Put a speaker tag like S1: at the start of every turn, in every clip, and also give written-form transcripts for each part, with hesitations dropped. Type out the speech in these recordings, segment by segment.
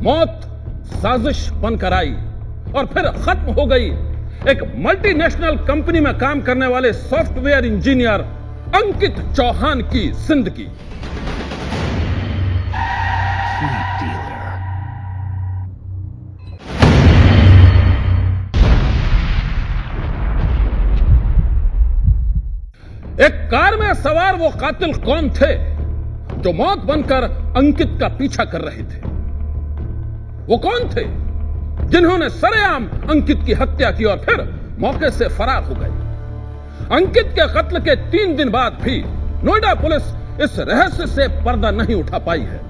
S1: मौत साजिश बनकर आई और फिर खत्म हो गई एक मल्टीनेशनल कंपनी में काम करने वाले सॉफ्टवेयर इंजीनियर अंकित चौहान की जिंदगी। एक कार में सवार वो कातिल कौन थे जो मौत बनकर अंकित का पीछा कर रहे थे? वो कौन थे जिन्होंने सरेआम अंकित की हत्या की और फिर मौके से फरार हो गए? अंकित के कत्ल के 3 दिन बाद भी नोएडा पुलिस इस रहस्य से पर्दा नहीं उठा पाई है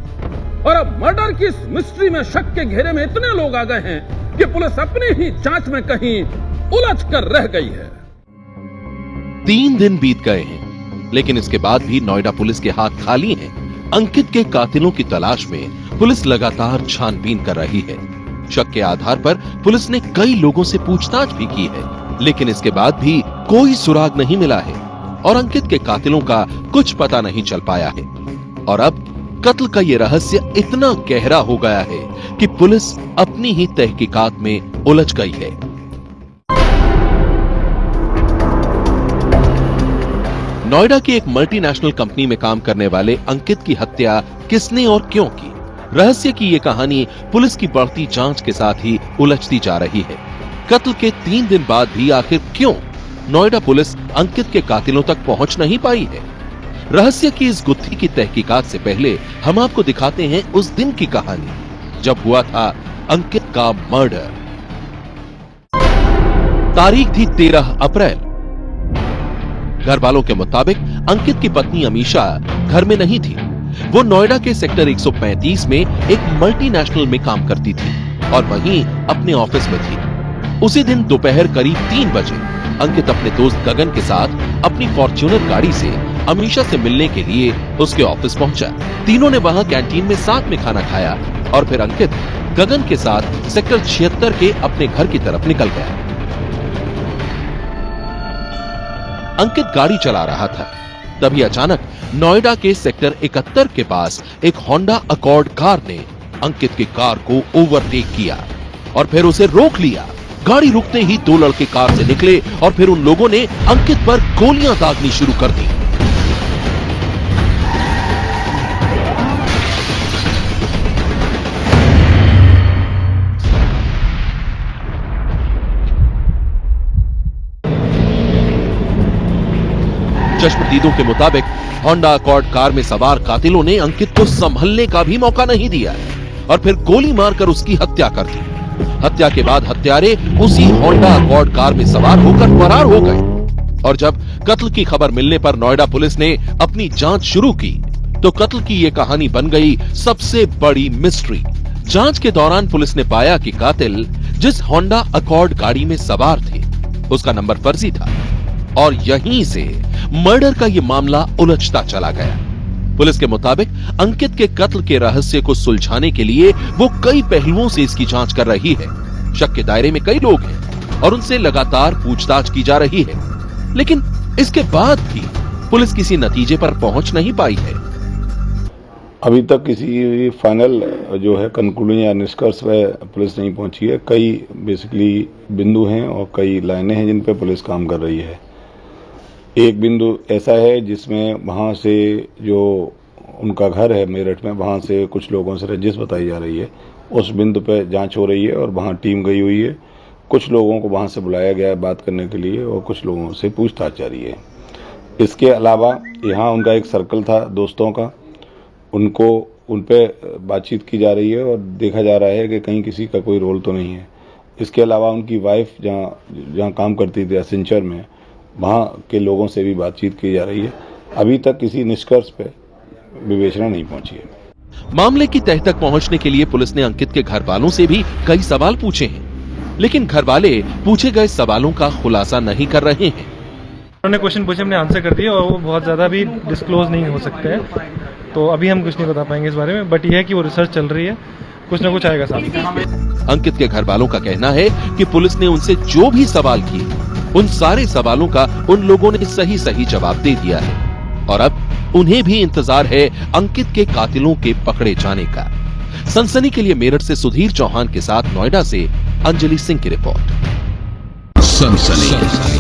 S1: और अब मर्डर की इस मिस्ट्री में शक के घेरे में इतने लोग आ गए हैं कि पुलिस अपनी ही जांच में कहीं उलझ कर रह गई है।
S2: 3 दिन बीत गए हैं, लेकिन इसके बाद भी नोएडा पुलिस के हाथ खाली हैं। अंकित के कातिलों की तलाश में पुलिस लगातार छानबीन कर रही है। शक के आधार पर पुलिस ने कई लोगों से पूछताछ भी की है, लेकिन इसके बाद भी कोई सुराग नहीं मिला है और अंकित के कातिलों का कुछ पता नहीं चल पाया है। और अब कत्ल का ये रहस्य इतना गहरा हो गया है कि पुलिस अपनी ही तहकीकात में उलझ गई है। नोएडा की एक मल्टीनेशनल कंपनी में काम करने वाले अंकित की हत्या किसने और क्यों की? रहस्य की ये कहानी पुलिस की बढ़ती जांच के साथ ही उलझती जा रही है। कत्ल के 3 दिन बाद भी आखिर क्यों नोएडा पुलिस अंकित के कातिलों तक पहुंच नहीं पाई है? रहस्य की इस गुत्थी की तहकीकात से पहले हम आपको दिखाते हैं उस दिन की कहानी जब हुआ था अंकित का मर्डर। तारीख थी 13 अप्रैल। घर वालों के मुताबिक अंकित की पत्नी अमीशा घर में नहीं थी। वो नोएडा के सेक्टर 135 में एक मल्टीनेशनल में काम करती थी और वहीं अपने ऑफिस में थी। उसी दिन दोपहर करीब 3 बजे अंकित अपने दोस्त गगन के साथ अपनी फॉर्च्यूनर गाड़ी से अमीशा से मिलने के लिए उसके ऑफिस पहुंचा। तीनों ने वहां कैंटीन में साथ में खाना खाया और फिर अंकित गगन के साथ सेक्टर 76 के अपने घर की तरफ निकल गया। अंकित गाड़ी चला रहा था, तभी अचानक नोएडा के सेक्टर 71 के पास एक होंडा अकॉर्ड कार ने अंकित की कार को ओवरटेक किया और फिर उसे रोक लिया। गाड़ी रुकते ही 2 लड़के कार से निकले और फिर उन लोगों ने अंकित पर गोलियां दागनी शुरू कर दी। चश्मदीदों के मुताबिक होंडा अकॉर्ड कार में सवार कातिलों ने अंकित को संभलने का भी मौका नहीं दिया और फिर गोली मारकर उसकी हत्या कर दी। हत्या के बाद हत्यारे उसी होंडा अकॉर्ड कार में सवार होकर फरार हो गए और जब कत्ल की खबर मिलने पर नोएडा पुलिस ने अपनी जांच शुरू की तो कत्ल की ये कहानी बन गई सबसे बड़ी मिस्ट्री। जांच के दौरान पुलिस ने पाया कि कातिल जिस होंडा अकॉर्ड गाड़ी में सवार थे उसका नंबर फर्जी था और यहीं से मर्डर का ये मामला उलझता चला गया। पुलिस के मुताबिक अंकित के कत्ल के रहस्य को सुलझाने के लिए वो कई पहलुओं से इसकी जांच कर रही है। शक के दायरे में कई लोग हैं और उनसे लगातार पूछताछ की जा रही है, लेकिन इसके बाद भी पुलिस किसी नतीजे पर पहुंच नहीं पाई है।
S3: अभी तक किसी फाइनल जो है कंक्लूजन या निष्कर्ष पर पुलिस नहीं पहुंची है। कई बेसिकली बिंदु हैं और कई लाइनें हैं जिन पर पुलिस काम कर रही है। एक बिंदु ऐसा है जिसमें वहाँ से जो उनका घर है मेरठ में, वहाँ से कुछ लोगों से रंजिश बताई जा रही है। उस बिंदु पर जांच हो रही है और वहाँ टीम गई हुई है। कुछ लोगों को वहाँ से बुलाया गया है बात करने के लिए और कुछ लोगों से पूछताछ जारी है। इसके अलावा यहाँ उनका एक सर्कल था दोस्तों का, उनको उन पर बातचीत की जा रही है और देखा जा रहा है कि कहीं किसी का कोई रोल तो नहीं है। इसके अलावा उनकी वाइफ जहाँ काम करती थी एसेंचर में, वहाँ के लोगों से भी बातचीत की जा रही है। अभी तक किसी निष्कर्ष पे विवेचना नहीं पहुंची है।
S2: मामले की तह तक पहुंचने के लिए पुलिस ने अंकित के घर वालों से भी कई सवाल पूछे हैं, लेकिन घर वाले पूछे गए सवालों का खुलासा नहीं कर रहे हैं।
S4: उन्होंने क्वेश्चन पूछे, हमने आंसर कर दिया और वो बहुत ज्यादा भी डिस्क्लोज नहीं हो सकते हैं, तो अभी हम कुछ नहीं बता पाएंगे इस बारे में। बट ये है कि वो रिसर्च चल रही है, कुछ ना कुछ आएगा सामने।
S2: अंकित के घर वालों का कहना है कि पुलिस ने उनसे जो भी सवाल किए उन सारे सवालों का उन लोगों ने सही जवाब दे दिया है और अब उन्हें भी इंतजार है अंकित के कातिलों के पकड़े जाने का। सनसनी के लिए मेरठ से सुधीर चौहान के साथ नोएडा से अंजलि सिंह की रिपोर्ट।
S5: सनसनी।